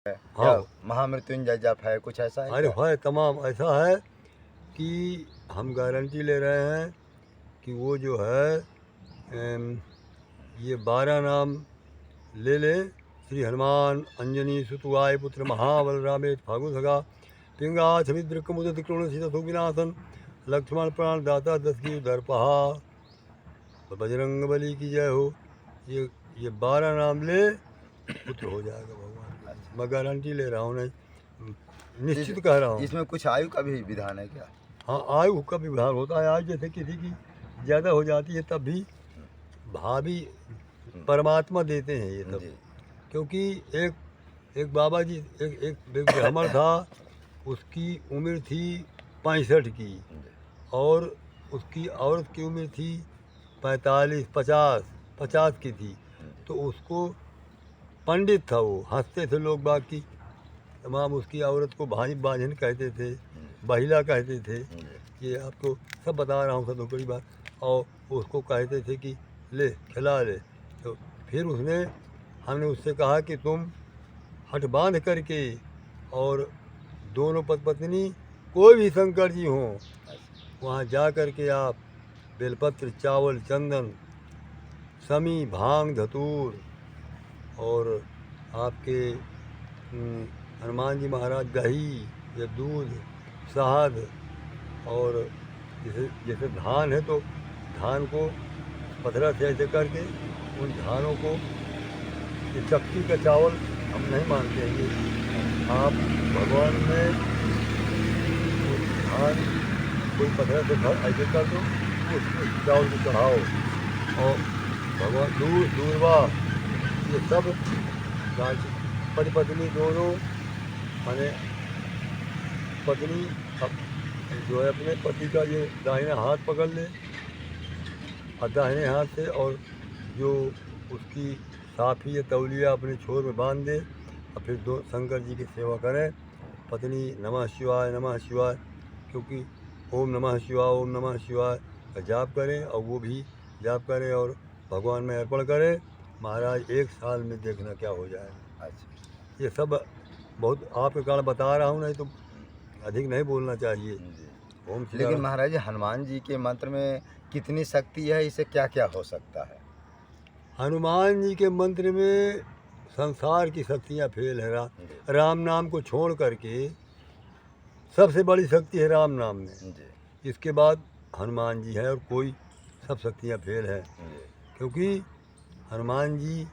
या हाँ, महामृत्युंजय जप है, कुछ ऐसा है अरे क्या? है तमाम। ऐसा है कि हम गारंटी ले रहे हैं कि वो जो है ये 12 नाम ले ले। श्री हनुमान अंजनी सुतुवाय पुत्र महाबल रामेत फागु सगा पिंगा समिद्र कुमुद कृण सीत विनाशन लक्ष्मण प्राण दाता दस की उधर पहा। तो बजरंग बली की जय हो। ये 12 नाम ले, पुत्र हो जाएगा भगवान के लिए। मैं गारंटी ले रहा हूँ, नहीं इस निश्चित कह रहा हूँ। इसमें कुछ आयु का भी विधान है क्या? हाँ, आयु का विभाग होता है। आज जैसे किसी की ज़्यादा हो जाती है तब भी भाभी परमात्मा देते हैं ये सब। जी क्योंकि एक एक बाबा जी एक ब्राह्मण था, उसकी उम्र थी 65 की, जी और उसकी औरत की उम्र थी 45 50 की थी। तो उसको पंडित था, वो हंसते थे लोग बाग की तमाम। उसकी औरत को भाई बांझन कहते थे, बहिला कहते थे। ये आपको सब बता रहा हूँ, सब बड़ी बात। और उसको कहते थे कि ले खिला ले। तो फिर हमने उससे कहा कि तुम हठ बांध करके, और दोनों पत्नी कोई भी शंकर जी हों, वहाँ जा कर के आप बेलपत्र चावल चंदन समी भांग धतूर और आपके हनुमान जी महाराज दही या दूध शहद, और जैसे जैसे धान है तो धान को पथरा से ऐसे करके उन धानों को, ये चक्की का चावल हम नहीं मानते हैं। ये आप भगवान में उस धान कोई पथरा से ऐसे कर दो, उस चावल को चढ़ाओ, और भगवान दूरवा ये सब पति पत्नी दोनों, माने पत्नी अब जो है अपने पति का ये दाहिना हाथ पकड़ ले, और दाहिने हाथ से, और जो उसकी साफी या तौलिया अपने छोर में बांध दे, और फिर दो शंकर जी की सेवा करें। पत्नी नमः शिवाय, क्योंकि ओम नमः शिवाय का जाप करें, और वो भी जाप करें और भगवान में अर्पण करें। महाराज 1 साल में देखना क्या हो जाएगा। अच्छा ये सब बहुत आपके कारण बता रहा हूँ, नहीं तो अधिक नहीं बोलना चाहिए। जी। ओम श्री लेकिन राम। महाराज जी, हनुमान जी के मंत्र में कितनी शक्ति है, इसे क्या क्या हो सकता है? हनुमान जी के मंत्र में संसार की शक्तियाँ फेल है। जी राम नाम को छोड़ करके सबसे बड़ी शक्ति है राम नाम में। जी इसके बाद हनुमान जी है, और कोई सब शक्तियाँ फेल है। जी क्योंकि हनुमान जी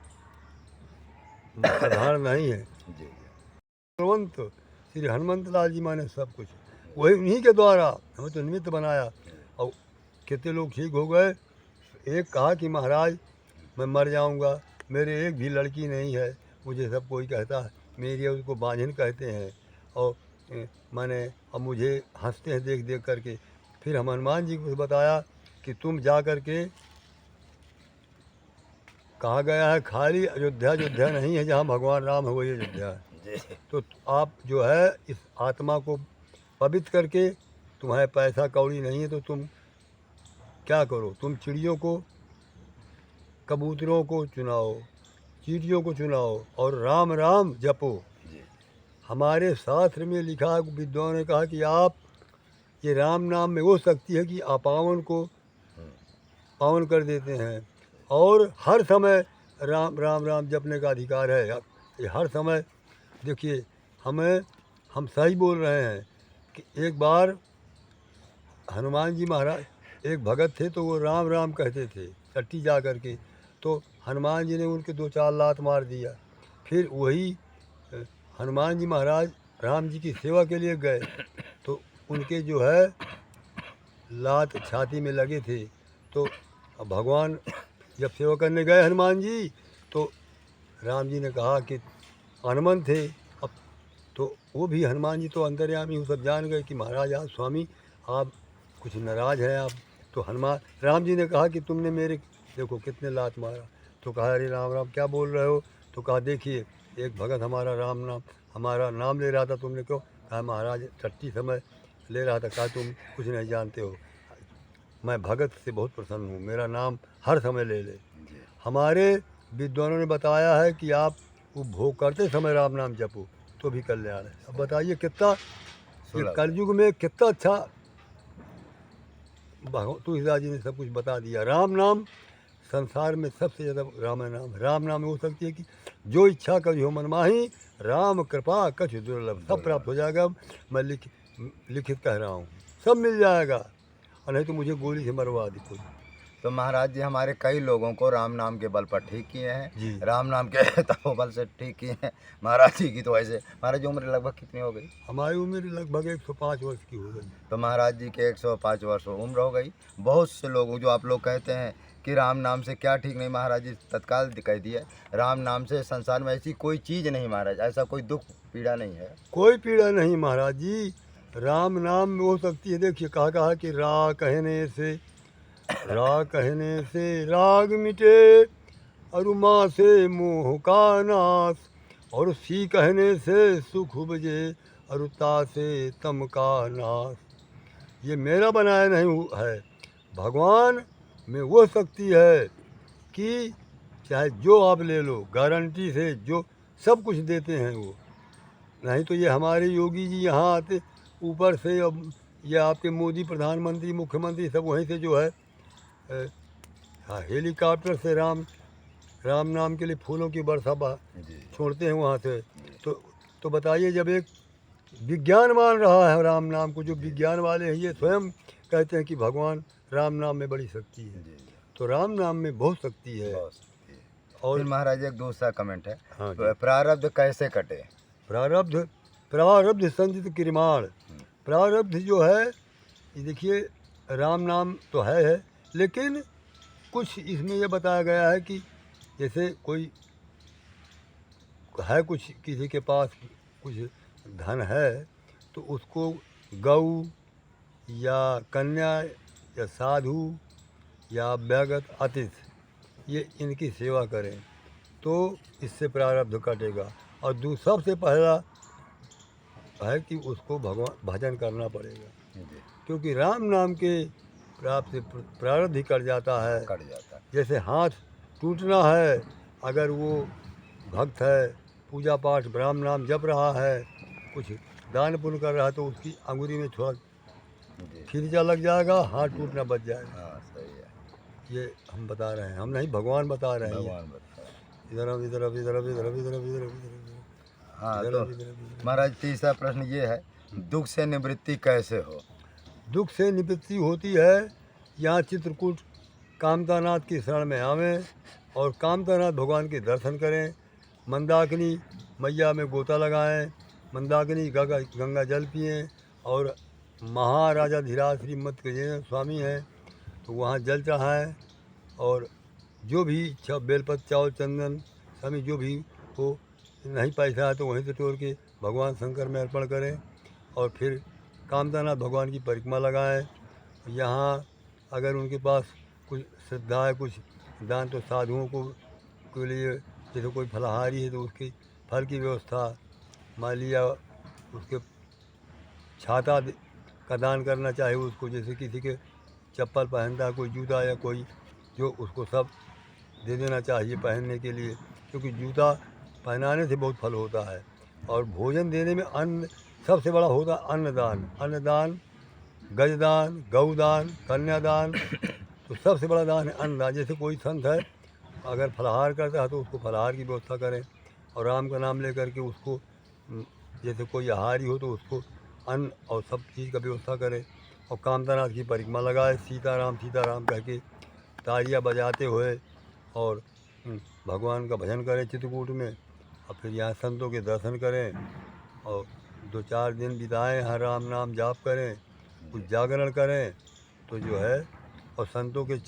साधारण नहीं है। जी हनुमंत श्री हनुमंत लाल जी माने सब कुछ, वही उन्हीं के द्वारा हमें तो निमित्त बनाया। और कितने लोग ठीक हो गए। एक कहा कि महाराज मैं मर जाऊंगा, मेरे एक भी लड़की नहीं है, मुझे सब कोई कहता है, मेरी उसको बांझन कहते हैं, और मैंने अब मुझे हंसते हैं देख देख करके। फिर हम हनुमान जी को बताया कि तुम जा कर के, कहा गया है खाली अयोध्या नहीं है जहाँ भगवान राम है, वही अयोध्या है। जी तो आप जो है इस आत्मा को पवित्र करके, तुम्हारे पैसा कौड़ी नहीं है तो तुम क्या करो, तुम चिड़ियों को, कबूतरों को चुनाओ, चींटियों को चुनाओ, और राम राम जपो। जी हमारे शास्त्र में लिखा है, विद्वानों ने कहा कि आप ये राम नाम में वो शक्ति है कि अपावन को पावन कर देते हैं। और हर समय राम राम राम जपने का अधिकार है। ये हर समय देखिए, हम सही बोल रहे हैं कि एक बार हनुमान जी महाराज एक भगत थे, तो वो राम राम कहते थे टट्टी जा कर के। तो हनुमान जी ने उनके 2-4 लात मार दिया। फिर वही हनुमान जी महाराज राम जी की सेवा के लिए गए, तो उनके जो है लात छाती में लगे थे। तो भगवान जब सेवा करने गए हनुमान जी, तो राम जी ने कहा कि हनुमान थे। अब तो वो भी हनुमान जी तो अंतर्यामी हूँ, सब जान गए कि महाराज आप स्वामी आप कुछ नाराज़ हैं आप। तो हनुमान राम जी ने कहा कि तुमने मेरे देखो कितने लात मारा। तो कहा अरे राम राम क्या बोल रहे हो। तो कहा देखिए एक भगत हमारा नाम ले रहा था, तुमने क्यों। कहा महाराज टट्टी समय ले रहा था। कहा तुम कुछ नहीं जानते हो, मैं भगत से बहुत प्रसन्न हूँ, मेरा नाम हर समय ले ले। जी हमारे विद्वानों ने बताया है कि आप वो भोग करते समय राम नाम जपो, तो भी कल्याण है। अब बताइए कितना ये सुलभ। कलयुग में कितना अच्छा तुलसीदास जी ने सब कुछ बता दिया। राम नाम संसार में सबसे ज़्यादा राम नाम में हो सकती है कि जो इच्छा कभी हो मन माही, राम कृपा कछु दुर्लभ, सब प्राप्त हो जाएगा। मैं लिखित कह रहा हूँ, सब मिल जाएगा। और नहीं तो मुझे गोली से मरवा दी कोई। तो महाराज जी हमारे कई लोगों को राम नाम के बल पर ठीक किए हैं, जी। राम नाम के तपोबल से ठीक किए हैं। महाराज जी की तो ऐसे, महाराज जी उम्र लगभग कितनी हो गई? हमारी उम्र लगभग 105 वर्ष की हो गई। तो महाराज जी के 105 वर्ष उम्र हो गई। बहुत से लोग जो आप लोग कहते हैं कि राम नाम से क्या ठीक नहीं, महाराज जी तत्काल कह दिए, राम नाम से संसार में ऐसी कोई चीज़ नहीं महाराज, ऐसा कोई दुख पीड़ा नहीं है। कोई पीड़ा नहीं महाराज जी, राम नाम में हो सकती है। देखिए कहा कि रा कहने से राग मिटे, और माँ से मोह का नाश, और सी कहने से सुख उपजे, और ता से तम का नाश। ये मेरा बनाया नहीं है, भगवान में वो शक्ति है कि चाहे जो आप ले लो, गारंटी से जो सब कुछ देते हैं वो। नहीं तो ये हमारे योगी जी यहाँ आते ऊपर से, अब ये आपके मोदी प्रधानमंत्री मुख्यमंत्री सब वहीं से जो है हेलीकॉप्टर से राम नाम के लिए फूलों की वर्षा छोड़ते हैं वहाँ से। तो बताइए, जब एक विज्ञान मान रहा है राम नाम को, जो विज्ञान वाले हैं ये स्वयं कहते हैं कि भगवान राम नाम में बड़ी शक्ति है, तो राम नाम में बहुत शक्ति है। और महाराज एक दूसरा कमेंट है, हाँ, प्रारब्ध कैसे कटे? प्रारब्ध संचित किरमाण। प्रारब्ध जो है ये देखिए, राम नाम तो है, लेकिन कुछ इसमें ये बताया गया है कि जैसे कोई है, कुछ किसी के पास कुछ धन है, तो उसको गऊ या कन्या या साधु या व्यगत अतिथि, ये इनकी सेवा करें तो इससे प्रारब्ध कटेगा। और सबसे पहला है कि उसको भगवान भजन करना पड़ेगा, क्योंकि राम नाम के प्राप्त से प्रारब्ध ही कट जाता है। जैसे हाथ टूटना है, अगर वो भक्त है, पूजा पाठ राम नाम जप रहा है, कुछ दान पुण्य कर रहा है, तो उसकी अंगुली में थोड़ा खिरचा लग जाएगा, हाथ टूटना बच जाएगा। हाँ, सही है। ये हम बता रहे हैं, हम नहीं, भगवान बता रहे हैं। इधर। हाँ, तो महाराज तीसरा प्रश्न ये है, दुख से निवृत्ति कैसे हो? दुख से निवृत्ति होती है, यहाँ चित्रकूट कामतानाथ की शरण में आवें और कामतानाथ भगवान के दर्शन करें, मंदाकिनी मैया में गोता लगाएं, मंदाकिनी गंगा जल पिएं, और महाराजा धीराज श्री मत के स्वामी हैं तो वहाँ जल चढ़ाएं, और जो भी इच्छा बेलपत्र चावल चंदन स्वामी जो भी हो, नहीं पैसा है तो वहीं से तोड़ के भगवान शंकर में अर्पण करें, और फिर कामतानाथ भगवान की परिक्रमा लगाएं। यहाँ अगर उनके पास कुछ श्रद्धा है, कुछ दान, तो साधुओं को के लिए, जैसे कोई फलाहारी है तो उसकी फल की व्यवस्था, मान लिया उसके छाता का दान करना चाहे उसको, जैसे किसी के चप्पल पहनता है कोई, जूता या कोई, जो उसको सब दे देना चाहिए पहनने के लिए, क्योंकि जूता पहनाने से बहुत फल होता है। और भोजन देने में अन्न सबसे बड़ा होता है अन्नदान, गजदान, गौदान, कन्यादान, तो सबसे बड़ा दान है अन्नदान। जैसे कोई संत है अगर फलाहार करता है तो उसको फलाहार की व्यवस्था करें, और राम का नाम लेकर के उसको, जैसे कोई आहारी हो तो उसको अन्न और सब चीज़ का व्यवस्था करें, और कामतानाथ की परिक्रमा लगाए, सीताराम कह के तालियाँ बजाते हुए, और भगवान का भजन करें चित्रकूट में, और फिर यहाँ संतों के दर्शन करें, और 2-4 दिन बिताएं, हर राम नाम जाप करें, कुछ जागरण करें, तो जो है, और संतों के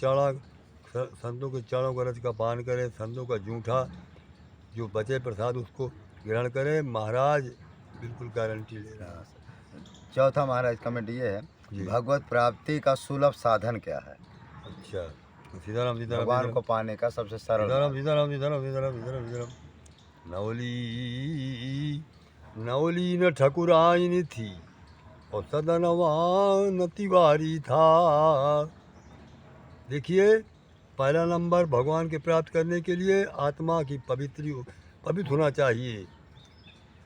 चरणों का रज का पान करें, संतों का जूठा जो बचे प्रसाद उसको ग्रहण करें। महाराज बिल्कुल गारंटी ले रहा है। चौथा महाराज कमेंट ये है, भगवत प्राप्ति का सुलभ साधन क्या है? अच्छा, सीताराम भगवान को पाने का सबसे सरल। सीताराम। नवली न ठकुराइन थी, और सदनवा न तिवारी था। देखिए, पहला नंबर भगवान के प्राप्त करने के लिए आत्मा की पवित्र होना चाहिए।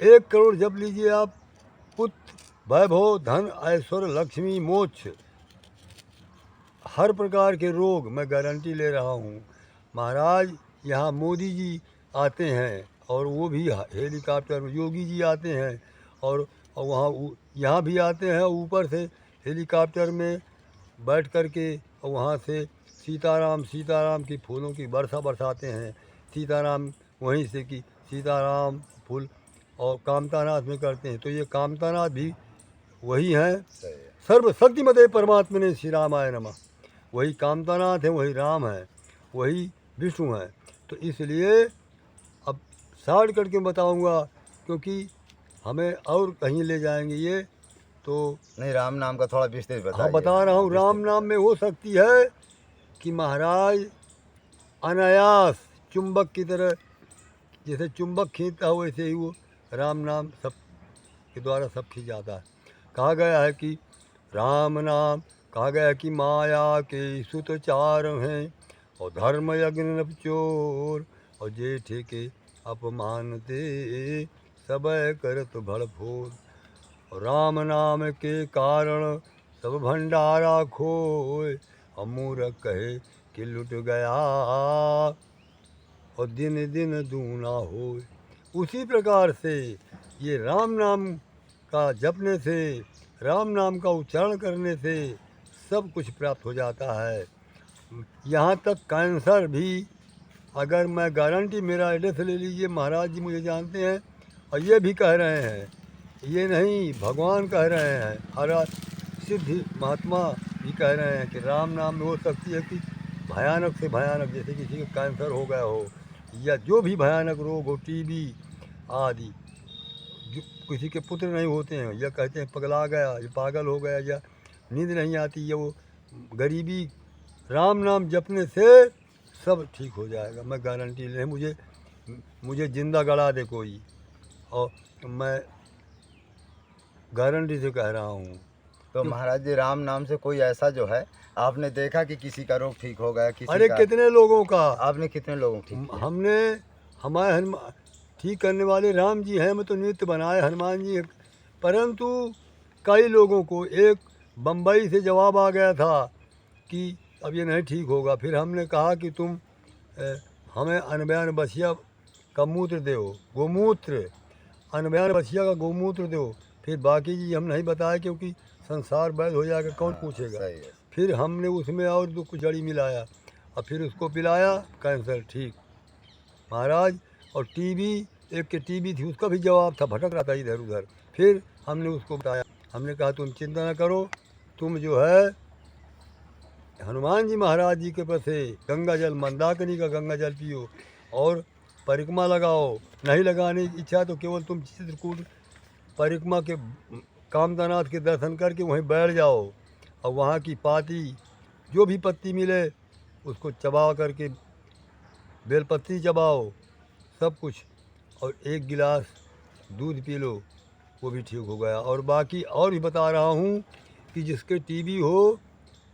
1 करोड़ जप लीजिए आप, पुत्र, वैभव, धन, ऐश्वर्य, लक्ष्मी, मोक्ष, हर प्रकार के रोग मैं गारंटी ले रहा हूँ। महाराज यहाँ मोदी जी आते हैं और वो भी हेलीकॉप्टर, योगी जी आते हैं और वहाँ यहाँ भी आते हैं, ऊपर से हेलीकॉप्टर में बैठ कर के और वहाँ से सीताराम सीताराम की फूलों की वर्षा बरसाते हैं। सीताराम वहीं से कि सीताराम फूल और कामतानाथ में करते हैं। तो ये कामतानाथ भी वही हैं। सही है। सर्वशक्तिमते परमात्मने श्री रामाय नमः। वही कामतानाथ है, वही राम है, वही विष्णु है। तो इसलिए अब शार्ट करके बताऊंगा, क्योंकि हमें और कहीं ले जाएंगे ये। तो नहीं, राम नाम का थोड़ा विस्तृत बताइए। हाँ, बता रहा हूँ। राम नाम में हो सकती है कि महाराज अनायास चुंबक की तरह, जैसे चुंबक खींचता हो वैसे ही वो राम नाम सब के द्वारा सब खींच जाता है। कहा गया है कि राम नाम, कहा गया है कि माया के सुत चार हैं और धर्म यज्ञ नभ चोर और जेठे के अपमान दे सब करत भड़फोर। और राम नाम के कारण सब भंडारा खोए और मूर्ख कहे कि लुट गया और दिन दिन दूना हो। उसी प्रकार से ये राम नाम का जपने से, राम नाम का उच्चारण करने से सब कुछ प्राप्त हो जाता है। यहाँ तक कैंसर भी, अगर मैं गारंटी, मेरा एड्रेस ले लीजिए, महाराज जी मुझे जानते हैं और ये भी कह रहे हैं, ये नहीं भगवान कह रहे हैं, हर सिद्ध महात्मा भी कह रहे हैं कि राम नाम में हो सकती है कि भयानक से भयानक, जैसे किसी का कैंसर हो गया हो या जो भी भयानक रोग हो, टीबी आदि, जो किसी के पुत्र नहीं होते हैं, या कहते हैं पगला गया, या पागल हो गया, या नींद नहीं आती, या वो गरीबी, राम नाम जपने से सब ठीक हो जाएगा। मैं गारंटी ले, मुझे जिंदा गड़ा दे कोई, और मैं गारंटी से कह रहा हूँ। तो महाराज जी, राम नाम से कोई ऐसा जो है आपने देखा कि किसी का रोग ठीक हो गया? किसी अरे का कितने लोगों का, आपने कितने लोगों को ठीक किया? हमने, हमारे हनुमान ठीक करने वाले राम जी हैं, मैं तो नित्य बनाए हनुमान जी हैं। परंतु कई लोगों को, एक बम्बई से जवाब आ गया था कि अब ये नहीं ठीक होगा। फिर हमने कहा कि तुम हमें 99 बछिया का मूत्र दो, गोमूत्र, 99 बछिया का गोमूत्र दो। फिर बाकी जी हम नहीं बताए, क्योंकि संसार वैध हो जाएगा, कौन पूछेगा। सही है। फिर हमने उसमें और दो कुछ जड़ी मिलाया और फिर उसको पिलाया, कैंसर ठीक महाराज। और टीबी, एक के टीबी थी, उसका भी जवाब था, भटक रहा था इधर उधर। फिर हमने उसको बताया, हमने कहा तुम चिंता न करो, तुम जो है हनुमान जी महाराज जी के पास से गंगा जल, मंदाकिनी का गंगा जल पियो और परिक्रमा लगाओ। नहीं लगाने की इच्छा तो केवल तुम चित्रकूट परिक्रमा के कामदानाथ के दर्शन करके वहीं बैठ जाओ और वहाँ की पाती, जो भी पत्ती मिले उसको चबा करके, बेलपत्ती चबाओ, सब कुछ, और 1 गिलास दूध पी लो, वो भी ठीक हो गया। और बाकी और भी बता रहा हूँ कि जिसके टीबी हो,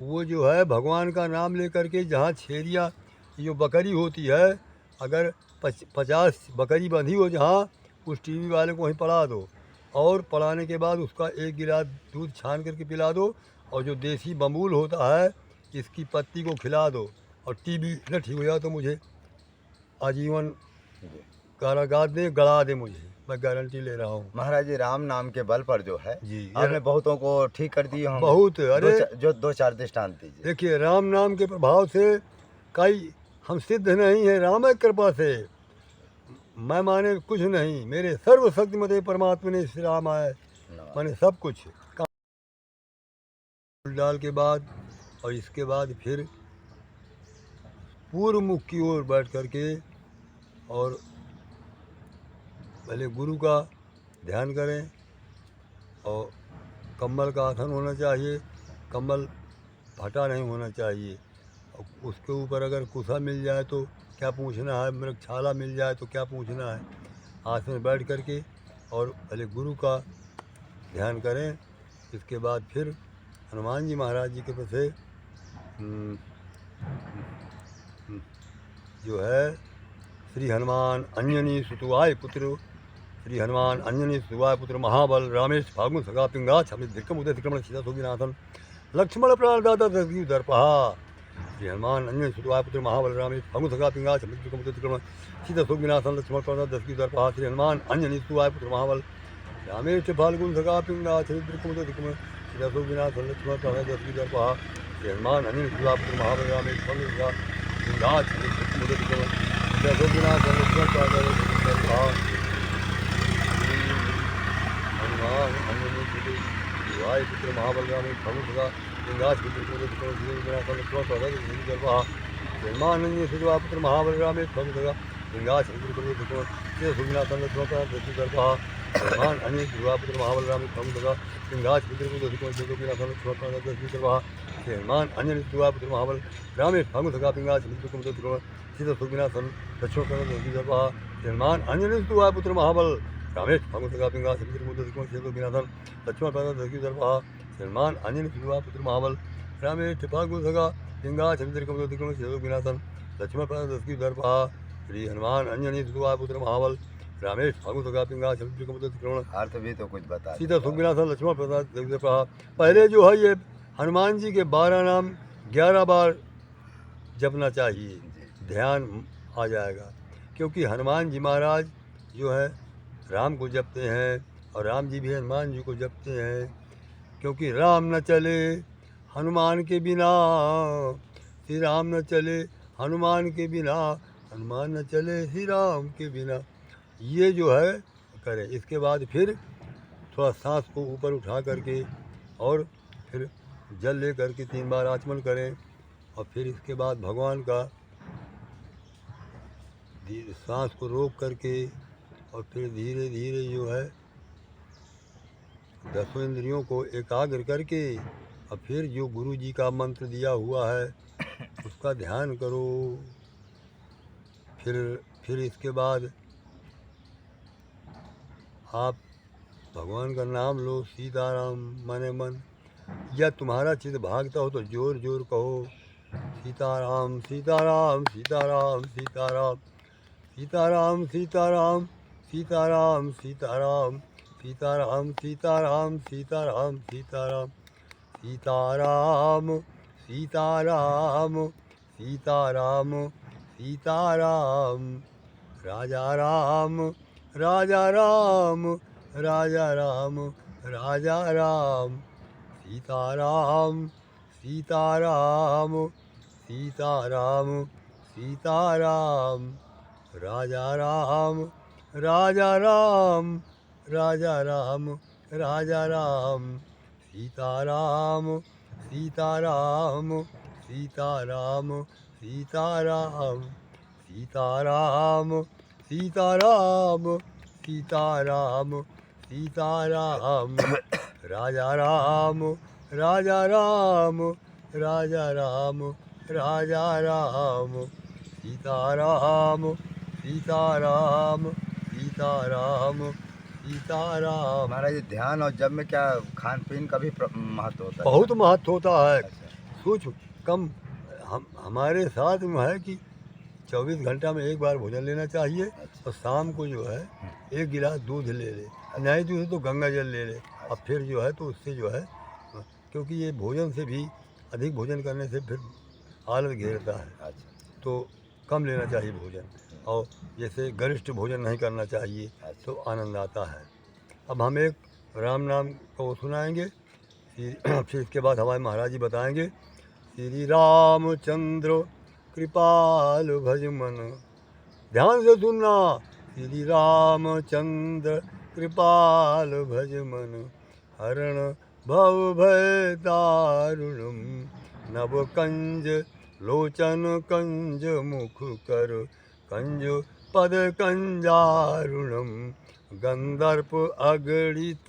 वो जो है भगवान का नाम लेकर के, जहाँ छेरिया जो बकरी होती है, अगर 50 बकरी बंधी हो जहाँ, उस टीबी वाले को वहीं पड़ा दो और पड़ाने के बाद उसका 1 गिलास दूध छान करके पिला दो और जो देसी बमूल होता है इसकी पत्ती को खिला दो और टीबी न ठीक हो जाए तो मुझे आजीवन कारागार दे, गड़ा दे मुझे, मैं गारंटी ले रहा हूँ। महाराज जी, राम नाम के बल पर जो है जी, आपने बहुतों को ठीक कर दिए होंगे। बहुत। अरे जो 2-4 दृष्टांत दीजिए। देखिए, राम नाम के प्रभाव से कई, हम सिद्ध नहीं हैं, राम की कृपा से, मैं माने कुछ नहीं, मेरे सर्वशक्तिमते परमात्मा ने श्री राम आए, मैंने सब कुछ डाल के बाद, और इसके बाद फिर पूर्व मुख की ओर बैठ करके और पहले गुरु का ध्यान करें और कम्बल का आसन होना चाहिए, कम्बल फटा नहीं होना चाहिए, और उसके ऊपर अगर कुसा मिल जाए तो क्या पूछना है, मृगछाला मिल जाए तो क्या पूछना है। आसन में बैठ करके और पहले गुरु का ध्यान करें, इसके बाद फिर हनुमान जी महाराज जी के पास से जो है श्री हनुमान अंजनी सुतुवाय पुत्र श्री हनुमान अंजनी सुवाय पुत्र महाबल रामेश फागुन सगा पिंगा छमित धिक्कम उदय धिक्रमण सीता सोगिनाथन लक्ष्मण प्राण दाता दशरथी दर्पहा श्री हनुमान अंजनी सुवाय पुत्र महाबल रामेश फागुन सगा पिंगा छमित धिक्कम उदय धिक्रमण सीता सोगिनाथन लक्ष्मण प्राण दाता दशरथी दर्पहा श्री हनुमान अंजनी सुवाय पुत्र महाबल रामेश फाल्गुन सगा पिंगा छमित धिक्कम उदय धिक्रमण सीता सोगिनाथन लक्ष्मण प्राण दाता दशरथी दर्पहा श्री हनुमान अंजनी सुवाय पुत्र महाबल रामेश फाल्गुन सगा पिंगा छमित धिक्कम उदय धिक्रमण सीता सोगिनाथन लक्ष्मण प्राण दाता दशरथी दर्पहा वाय पुत्र महाबल रामेश फाल्गुन सगा पिंगा छमित धिक्कम उदय धिक्रमण सीता सोगिनाथन लक्ष्मण प्राण दाता दशरथी दर्पहा हनुमान सुवा पुत्र महाबल रामेश फाल्गुन सगा पिंगा छमित धिक्कम उदय धिक्रमण सीता सोगिनाथन लक्ष्मण प्राण दाता दशरथी दर्पहा हनुमान अन्य सुवा पुत्र महाबल रामेश फाल्गुन सगा पिंगा छमित धिक्कम उदय धिक्रमण सीता सोगिनाथन लक्ष्मण प्राण दाता दशरथी दर्पहा हनुमान अन्य सुवा पुत्र महाबल रामेश फाल्गुन सगा पिंगा छमित धिक्कम उदय धिक्रमण सीता सोगिनाथन लक्ष्मण प्राण दाता दशरथी दर्पहा हनुमान अन्य सुवा पुत्र महाबल रामेश फाल्गुन सगा पिंगा छमित धिक्कम उदय धिक्रमण सीता सोगिनाथन लक्ष्मण प्राण दाता दशरथी दर्पहा हनुमान अन्य सुवा पुत्र महाबल रामेश फाल्गुन सगा पिंगा छमित धिक्कम उदय धिक्रमण सीता सोगिनाथन लक्ष्मण प्राण दाता दशरथी दर्पहा श्री हनुमान अंजनी सुवा पुत्र महाबल रामेश फाल्गुन सगा पिंगा छमित धिक्कम उदय धिक्रमण अर्थ भी तो कुछ बता सीता सोगिनाथन लक्ष्मण प्राण दाता दशरथी दर्पहा पहले जो है ये हनुमान जी के 12 नाम 11 बार जपना चाहिए, ध्यान आ जाएगा। क्योंकि हनुमान जी महाराज जो है राम को जपते हैं और राम जी भी हनुमान जी को जपते हैं। क्योंकि राम न चले हनुमान के बिना, श्री राम न चले हनुमान के बिना, हनुमान न चले श्री राम के बिना, ये जो है करें। इसके बाद फिर थोड़ा सांस को ऊपर उठा करके और फिर जल ले करके 3 बार आचमन करें और फिर इसके बाद भगवान का सांस को रोक करके और फिर धीरे धीरे जो है 10 इंद्रियों को एकाग्र करके और फिर जो गुरु जी का मंत्र दिया हुआ है उसका ध्यान करो। फिर इसके बाद आप भगवान का नाम लो, सीताराम मने मन, या तुम्हारा चित्त भागता हो तो जोर जोर कहो सीताराम सीताराम सीताराम सीताराम सीताराम सीताराम सीताराम सीताराम सीताराम सीताराम सीताराम सीताराम सीताराम सीताराम सीताराम सीताराम राजा राम राजा राम राजा राम राजा राम सीताराम सीताराम सीताराम सीताराम राजा राम राजा राम राजा राम राजा राम सीताराम सीताराम सीताराम सीताराम सीताराम सीताराम सीताराम सीताराम राजा राम राजा राम राजा राम राजा राम सीताराम सीताराम सीताराम सीताराम। महाराज ध्यान और जब में क्या खान पीन का भी महत्व होता है? बहुत महत्व होता है। अच्छा। कुछ कम हमारे साथ में है कि 24 घंटा में एक बार भोजन लेना चाहिए और शाम को जो है 1 गिलास दूध ले ले, नहीं दूध तो गंगा जल ले ले और फिर जो है तो उससे जो है, क्योंकि ये भोजन से भी अधिक भोजन करने से फिर आलस घेरता है। अच्छा। तो कम लेना चाहिए भोजन और जैसे गरिष्ठ भोजन नहीं करना चाहिए तो आनंद आता है। अब हम एक राम नाम को सुनाएंगे, फिर इसके बाद हमारे महाराज जी बताएंगे श्री रामचंद्र कृपाल भज मन। ध्यान से सुनना। श्री रामचंद्र कृपाल भज मन, हरण भव भय दारुणम, नव कंज लोचन कंज मुख कर, कंज पद कंजारुणम, गंधर्प अगणित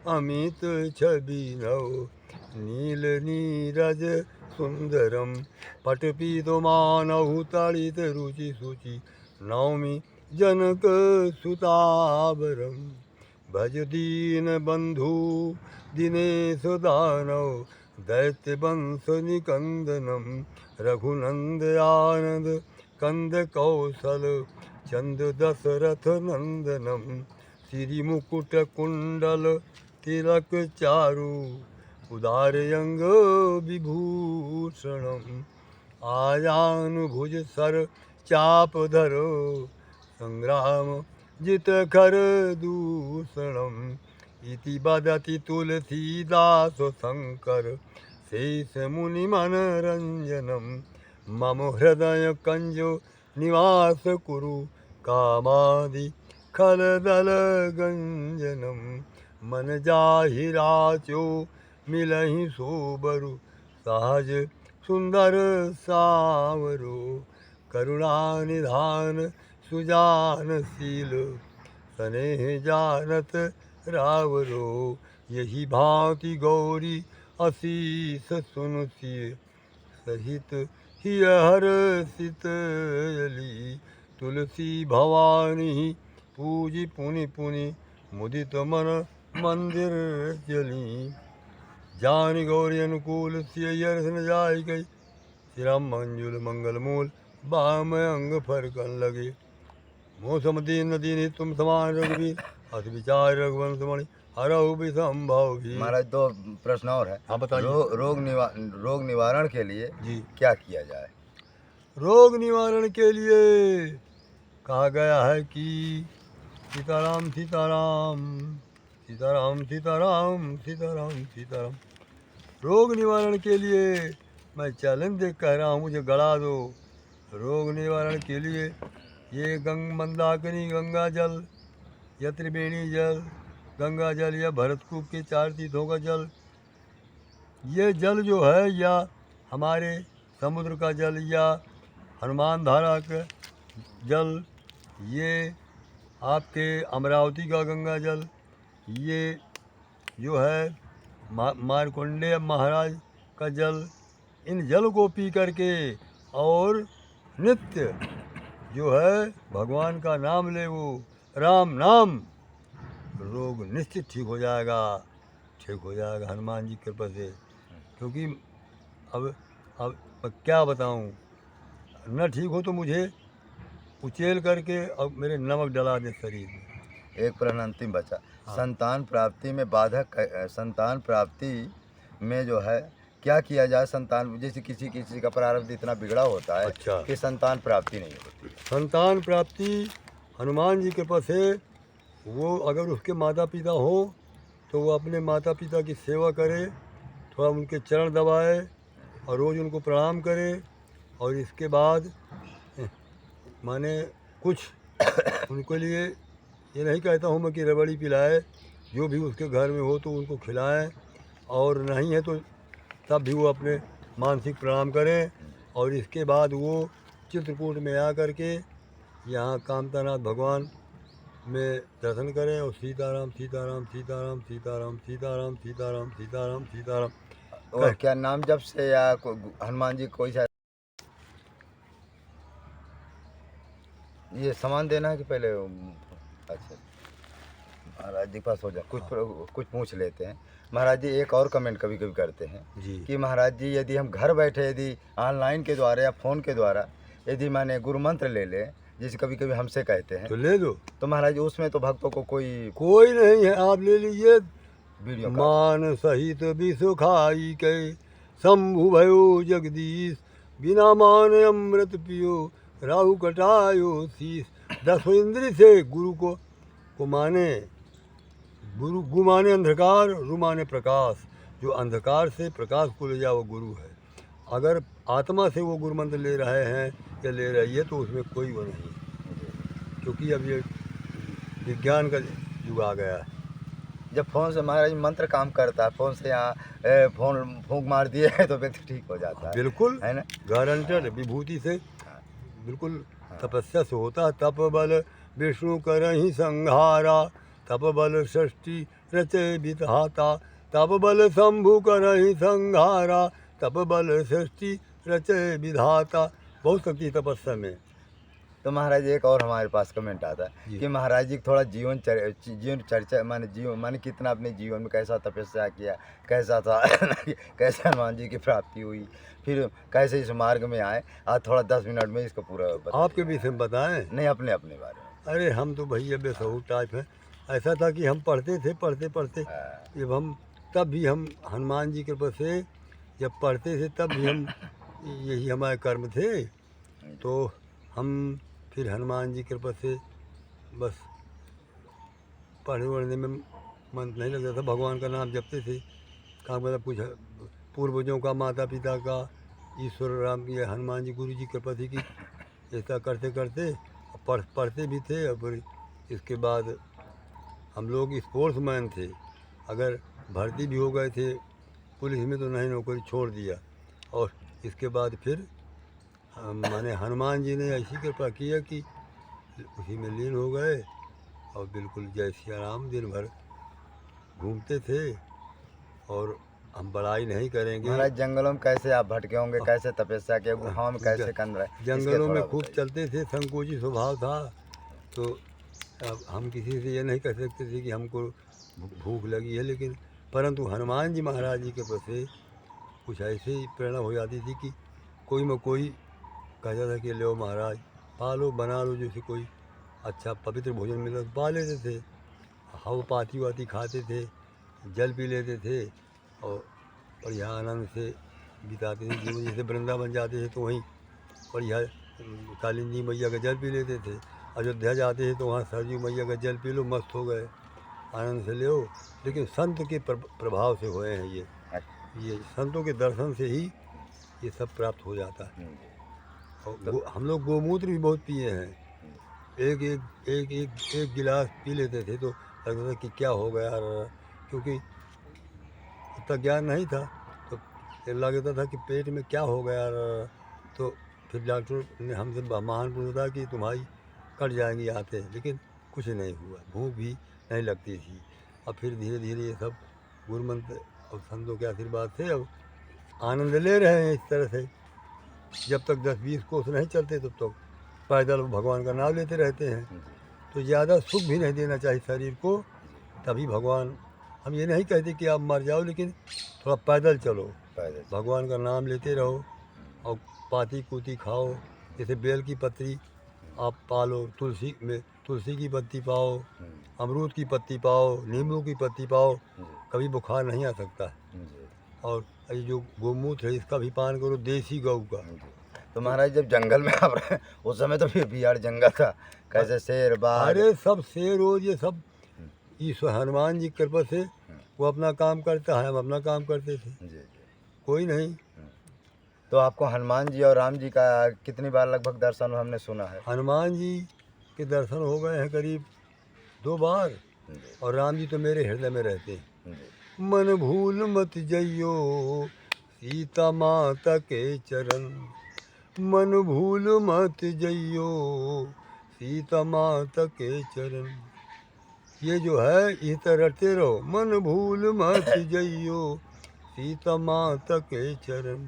अमित छवि नव, नील नीरज सुंदरम, पटपीतो मानहु तड़ित रुचि सुचि, नौमि जनक सुतावरम, भज दीन बंधु दिनेश दानव, दैत्य वंश निकंदनम, रघुनंद आनंद कंद कौशल, चंद दशरथ नंदनम, सिरि मुकुट कुंडल तिलक चारु उदार अंग विभूषणम आजानु भुज सर चाप धरो संग्राम जित खर दूषणम इति बदति तुलसीदास शंकर शेष मुनि मनरंजनम मम हृदय कंजो निवास कुरु कामादि खलदल गंजनम मन जाहि राचो मिलहि सोबरु सहज सुंदर सावरो करुणा निधान सुजानशील स्नेह जानत रावरो यही भांति गौरी असीस सुनसिय सहित हिय हर्षित यली तुलसी भवानी पूजी पुनि पुनि मुदित मन मंदिर चली जानी गौरी अनुकूल सिय हर्ष न जाय गई श्री राम मंजुल मंगल मूल बाम अंग फरकन लगे मौसम दीन नदी तुम समान रघुवीर अति विचार रघुवंश मणि हरहु विसंभव भी। महाराज दो प्रश्न और है। हाँ बताइए। रोग निवारण के लिए जी क्या किया जाए? रोग निवारण के लिए कहा गया है कि सीताराम सीताराम सीताराम सीताराम सीताराम सीताराम। रोग निवारण के लिए मैं चैलेंज देख कह रहा हूँ, मुझे गड़ा दो। रोग निवारण के लिए ये मंदाकिनी गंगा जल या त्रिवेणी जल, गंगा जल या भरतकूप के 4 तीर्थों का जल, ये जल जो है या हमारे समुद्र का जल या हनुमान धारा का जल, ये आपके अमरावती का गंगा जल, ये जो है मारकुंडे महाराज का जल, इन जल को पी करके और नित्य जो है भगवान का नाम ले, वो राम नाम, रोग निश्चित ठीक हो जाएगा, ठीक हो जाएगा हनुमान जी की कृपा से। क्योंकि अब क्या बताऊं, न ठीक हो तो मुझे उचेल करके अब मेरे नमक डला दे शरीर में। एक प्रश्न अंतिम बचा। हाँ। संतान प्राप्ति में बाधक, संतान प्राप्ति में जो है क्या किया जाए? संतान जैसे किसी का प्रारब्ध इतना बिगड़ा होता है अच्छा। कि संतान प्राप्ति नहीं होती। संतान प्राप्ति हनुमान जी के कृपा से, वो अगर उसके माता पिता हो तो वो अपने माता पिता की सेवा करे, थोड़ा उनके चरण दबाए और रोज़ उनको प्रणाम करे, और इसके बाद माने कुछ उनके लिए ये नहीं कहता हूँ मैं कि रबड़ी पिलाए, जो भी उसके घर में हो तो उनको खिलाएं, और नहीं है तो तब भी वो अपने मानसिक प्रणाम करें, और इसके बाद वो चित्रकूट में आ करके यहाँ कामतानाथ भगवान में दर्शन करें और सीताराम सीताराम सीताराम सीताराम सीताराम सीताराम सीताराम सीताराम। और क्या नाम जब से या हनुमान जी कोई सा ये सामान देना है कि पहले? अच्छा महाराज जी पास हो जाए, कुछ पूछ लेते हैं। महाराज जी एक और कमेंट कभी कभी करते हैं जी कि महाराज जी यदि हम घर बैठे यदि ऑनलाइन के द्वारा या फ़ोन के द्वारा यदि माने गुरु मंत्र ले लें, जैसे कभी कभी हमसे कहते हैं, तो ले लो। तो महाराज उसमें तो भक्तों को कोई नहीं है, आप ले लीजिए। वीडियो मान सहित विश्व खाई के शंभु भयो जगदीश, बिना मान अमृत पियो राहु कटायो शीश। 10 इंद्री से गुरु को माने। गु माने अंधकार, रु माने प्रकाश। जो अंधकार से प्रकाश को ले जाए वो गुरु है। अगर आत्मा से वो गुरु मंत्र ले रहे हैं या ले रही है तो उसमें कोई वो नहीं, क्योंकि अब ये विज्ञान का युग आ गया है। जब फ़ोन से महाराज मंत्र काम करता है, फ़ोन से यहाँ फ़ोन फूंक मार दिए है तो व्यक्ति ठीक हो जाता है। बिल्कुल है ना? गारंटेड विभूति से बिल्कुल तपस्या से होता है। तप बल विष्णु करहि संहारा, तप बल षष्ठी रचे विधाता, तप बल शंभु करहि संहारा, तप बल षष्ठी रचे विधाता। बहुत शक्ति तपस्या में। तो महाराज एक और हमारे पास कमेंट आता है कि महाराज जी थोड़ा जीवन चर्चा माने कितना अपने जीवन में कैसा तपस्या किया, कैसा था कैसे हनुमान जी की प्राप्ति हुई, फिर कैसे इस मार्ग में आए। आज थोड़ा 10 मिनट में इसको पूरा आपके विषय में बताएं? नहीं, अपने बारे में। अरे हम तो भैया बेसहूर टाइप हैं, ऐसा था कि हम पढ़ते थे, पढ़ते पढ़ते हाँ, जब हम तब भी हम हनुमान जी की कृपा से जब पढ़ते थे तब भी हम यही हमारे कर्म थे। तो हम फिर हनुमान जी की कृपा से बस पढ़ने वढ़ने में मन नहीं लगता था, भगवान का नाम जपते थे। का मतलब कुछ पूर्वजों का, माता पिता का, ईश्वर राम की, हनुमान जी गुरु जी की कृपा थी कि ऐसा करते करते पढ़ते भी थे। और फिर इसके बाद हम लोग स्पोर्ट्स मैन थे। अगर भर्ती भी हो गए थे पुलिस में तो नहीं, नौकरी छोड़ दिया। और इसके बाद फिर माने हनुमान जी ने ऐसी कृपा किया कि उसी में लीन हो गए और बिल्कुल जय सिया राम दिन भर घूमते थे। और हम बड़ाई नहीं करेंगे। महाराज जंगलों में कैसे आप भटके होंगे, कैसे तपस्या किए, गुफाओं में कैसे कंद रहे, इसके जंगलों थोड़ा में खूब बताइए। चलते थे, संकोची स्वभाव था। तो अब हम किसी से ये नहीं कह सकते थे कि हमको भूख लगी है, लेकिन परंतु हनुमान जी महाराज जी के पास से कुछ ऐसे ही प्रेरणा हो जाती थी कि कोई में कोई कहता था कि लो महाराज पा लो, बना लो, जैसे कोई अच्छा पवित्र भोजन मिला तो पा लेते थे। हवा पाती वाती खाते थे, जल पी लेते थे और बढ़िया आनंद से बिताते थे जीवन। जैसे वृंदावन जाते थे तो वहीं बढ़िया कालिंदी मैया का जल पी लेते थे। अयोध्या जाते थे तो वहाँ सरयू मैया का जल पी लो, मस्त हो गए, आनंद से ले। लेकिन संत के प्रभाव से हुए हैं ये संतों के दर्शन से ही ये सब प्राप्त हो जाता है। और हम लोग गोमूत्र भी बहुत पिए हैं। एक एक एक एक एक गिलास पी लेते थे तो लगता था कि क्या हो गया, क्योंकि उतना ज्ञान नहीं था। तो ये लगता था कि पेट में क्या हो गया। तो फिर डॉक्टर ने हमसे मान पूछा कि तुम्हारी कट जाएंगी आते, लेकिन कुछ नहीं हुआ, भूख भी नहीं लगती थी। अब फिर धीरे धीरे ये सब गुरु मंत्र और संतों के आशीर्वाद से अब आनंद ले रहे हैं इस तरह से। जब तक 10-20 कोस नहीं चलते तब तक पैदल भगवान का नाम लेते रहते हैं। तो ज़्यादा सुख भी नहीं देना चाहिए शरीर को, तभी भगवान। हम ये नहीं कहते कि आप मर जाओ, लेकिन थोड़ा पैदल चलो, भगवान का नाम लेते रहो और पाती कूती खाओ। जैसे बेल की पत्ती आप पालो, तुलसी की पत्ती पाओ, अमरूद की पत्ती पाओ, नींबू की पत्ती पाओ, कभी बुखार नहीं आ सकता। और ये जो गोमूत्र है इसका भी पान करो, देसी गौ का। तो महाराज जब जंगल में आप रहे उस समय तो फिर बिहार जंगल था, कैसे शेर बाघ? अरे सब शेर और ये सब ईश्वर हनुमान जी की कृपा से वो अपना काम करता है, हम अपना काम करते थे, जी जी। कोई नहीं। तो आपको हनुमान जी और राम जी का कितनी बार लगभग दर्शन हुआ, हमने सुना है? हनुमान जी के दर्शन हो गए हैं करीब 2 बार, जी, और राम जी तो मेरे हृदय में रहते हैं। जी। मन भूल मत जइयो सीता माता के चरण, मन भूल मत जइयो सीता माता के चरण। ये जो है इस तरह रटते रहो, मन भूल मत जइयो सीता माता के चरण।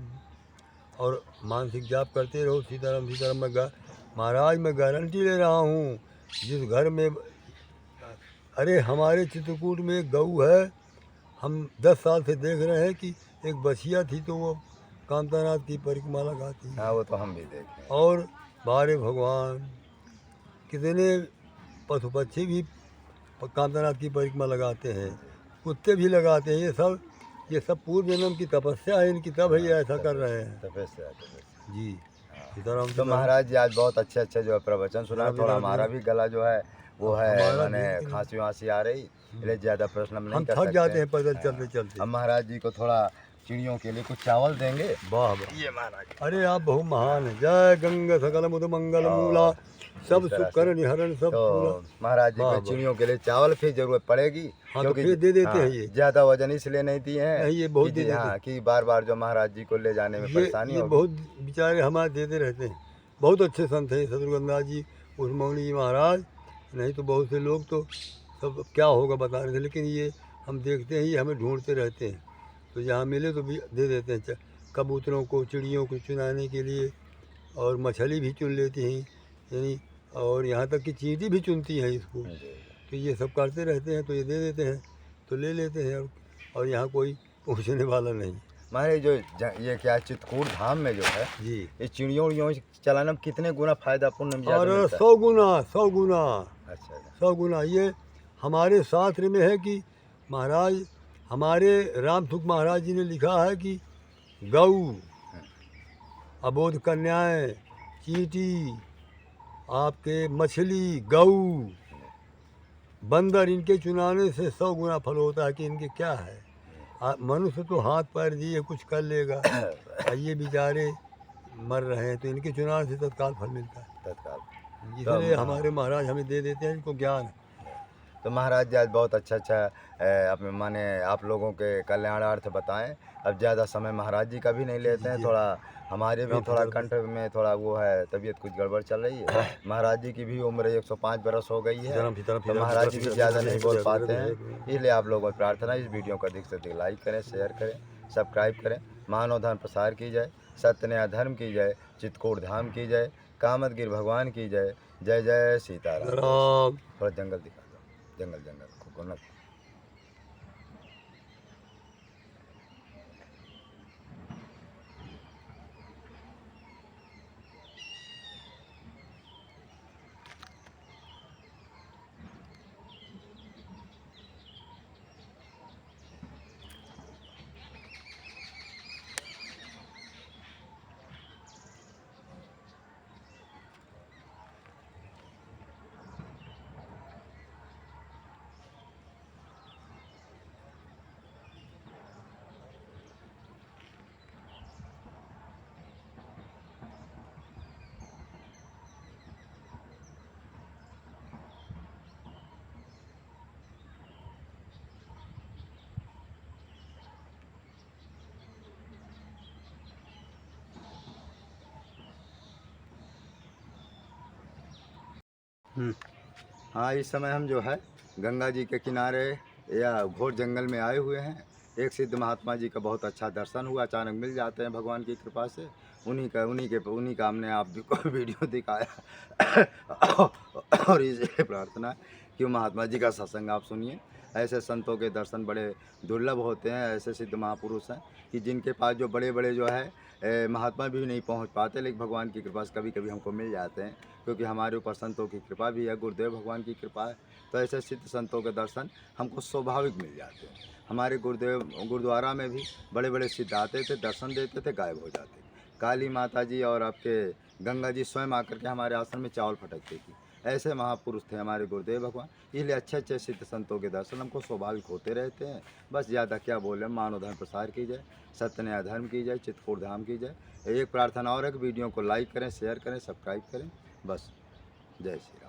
और मानसिक जाप करते रहो, सीताराम सीताराम। महाराज मैं गारंटी ले रहा हूँ, जिस घर में अरे हमारे चित्रकूट में एक गऊ है, हम 10 साल से देख रहे हैं कि एक बछिया थी तो वो कामतानाथ की परिक्रमा लगाती है। हाँ वो तो हम भी देखें। और बारे भगवान कितने पशु पक्षी भी कामतानाथ की परिक्रमा लगाते हैं, कुत्ते भी लगाते हैं। ये सब पूर्व जन्म की तपस्या है इनकी, तब ये ऐसा कर रहे हैं। तपस्या। जी सीताराम। तो महाराज जी आज बहुत अच्छे अच्छे जो है प्रवचन सुना, थोड़ा हमारा भी गला जो है वो है मैंने खांसी वांसी आ रही, इसलिए ज़्यादा प्रश्न हम नहीं हम कर थक सकते। जाते हैं पैदल चलते चलते। हम महाराज जी को थोड़ा चिड़ियों के लिए कुछ चावल देंगे। वाह वाह, ये महाराज अरे आप बहुत महान है। जय गंगा सकल मुद मंगल मूला, सब सुख कर निहरण सब पूरा। तो महाराज जी को चिड़ियों के लिए चावल फिर जरूरत पड़ेगी, हाँ तो फिर दे देते हैं। ये ज़्यादा वजन इसलिए नहीं दिए हैं, नहीं, ये बहुत कि दे देते हाँ कि बार बार जो महाराज जी को ले जाने में परेशानी ये होगी। बहुत बेचारे हमारे देते रहते हैं। बहुत अच्छे संत हैं शत्रुघ्नदास जी, उर्मौली जी महाराज। नहीं तो बहुत से लोग तो सब क्या होगा बता रहे थे, लेकिन ये हम देखते हैं, ये हमें ढूंढते रहते हैं। तो जहाँ मिले तो भी दे देते हैं, कबूतरों को, चिड़ियों को चुनाने के लिए। और मछली भी चुन लेती हैं, यानी और यहाँ तक कि चींटी भी चुनती हैं इसको। तो ये सब करते रहते हैं, तो ये दे देते हैं, तो ले लेते हैं। और यहाँ कोई पूछने वाला नहीं। हमारे जो ये क्या चित्रकूट धाम में जो है जी, ये चिड़ियों उड़ियों चलाने में कितने गुना फायदा पुण्य और 100 गुना 100 गुना अच्छा 100 गुना। ये हमारे शास्त्र में है कि महाराज हमारे रामसुख महाराज जी ने लिखा है कि गऊ, अबोध कन्याएं, चींटी, आपके मछली, गऊ, बंदर, इनके चुनाने से 100 गुना फल होता है। कि इनके क्या है, मनुष्य तो हाथ पैर दिए कुछ कर लेगा, और ये बेचारे मर रहे हैं, तो इनके चुनाव से तत्काल फल मिलता है। तत्काल। इसलिए हमारे महाराज हमें दे देते हैं, इनको ज्ञान है। तो महाराज जी आज बहुत अच्छा अपने माने आप लोगों के कल्याणार्थ बताएं। अब ज़्यादा समय महाराज जी का भी नहीं लेते हैं, थोड़ा हमारे भी थोड़ा कंठ में थोड़ा वो है, तबीयत कुछ गड़बड़ चल रही है। महाराज जी की भी उम्र 105 बरस हो गई है, तो महाराज जी भी ज़्यादा नहीं बोल पाते हैं। इसलिए आप लोगों से प्रार्थना, इस वीडियो को अधिक से अधिक लाइक करें, शेयर करें, सब्सक्राइब करें। मानव धर्म प्रसार की जाए, सत्य न्याय धर्म की जाए, चित्रकूट धाम की जाए, कामदगिर भगवान की जय। जय जय सीताराम। थोड़ा जंगल दिखा दो, जंगल कोकोनट। हाँ, इस समय हम जो है गंगा जी के किनारे या घोर जंगल में आए हुए हैं। एक सिद्ध महात्मा जी का बहुत अच्छा दर्शन हुआ, अचानक मिल जाते हैं भगवान की कृपा से। उन्हीं का हमने आप को वीडियो दिखाया। और इसलिए प्रार्थना है कि महात्मा जी का सत्संग आप सुनिए। ऐसे संतों के दर्शन बड़े दुर्लभ होते हैं। ऐसे सिद्ध महापुरुष हैं कि जिनके पास जो बड़े बड़े जो है महात्मा भी नहीं पहुंच पाते, लेकिन भगवान की कृपा से कभी कभी हमको मिल जाते हैं, क्योंकि हमारे ऊपर संतों की कृपा भी है, गुरुदेव भगवान की कृपा है। तो ऐसे सिद्ध संतों के दर्शन हमको स्वाभाविक मिल जाते हैं। हमारे गुरुद्वारा में भी बड़े बड़े सिद्ध आते थे, दर्शन देते थे, गायब हो जाते। काली माता जी और आपके गंगा जी स्वयं आकर के हमारे आश्रम में चावल फटकती थी। ऐसे महापुरुष थे हमारे गुरुदेव भगवान। इसलिए अच्छे सिद्ध संतों के दर्शन हमको स्वाभाविक होते रहते हैं। बस ज़्यादा क्या बोले, मानव धर्म प्रसार की जाए, सत्य न्याय धर्म की जाए, चित्रकूट धाम की जाए। एक प्रार्थना और है कि वीडियो को लाइक करें, शेयर करें, सब्सक्राइब करें। बस जय श्री राम।